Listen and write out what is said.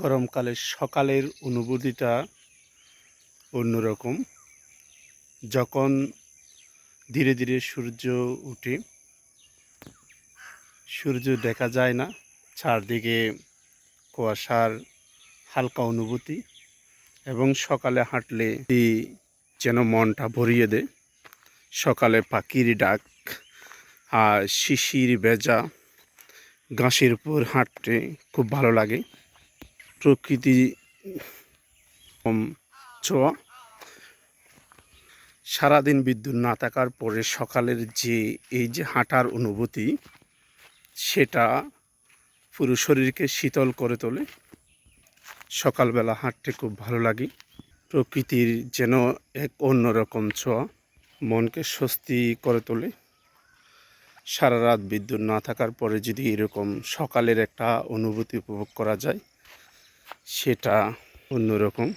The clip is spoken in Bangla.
গরমকালে সকালের অনুভূতিটা অন্যরকম। যখন ধীরে ধীরে সূর্য ওঠে, সূর্য দেখা যায় না, চারদিকে কুয়াশার হালকা অনুভূতি এবং সকালে হাঁটলে যেন মনটা ভরিয়ে দেয়। সকালে পাখির ডাক আর শিশির ভেজা ঘাসের উপর হাঁটতে খুব ভালো লাগে। প্রকৃতি ছোঁয়া। সারাদিন বিদ্যুৎ না থাকার পরে সকালের এই যে হাঁটার অনুভূতি, সেটা পুরো শরীরকে শীতল করে তোলে। সকালবেলা হাঁটতে খুব ভালো লাগে। প্রকৃতির যেন এক অন্যরকম ছোঁয়া, মনকে স্বস্তি করে তোলে। সারা রাত বিদ্যুৎ না থাকার পরে যদি এরকম সকালের একটা অনুভূতি উপভোগ করা যায়, সেটা অন্যরকম।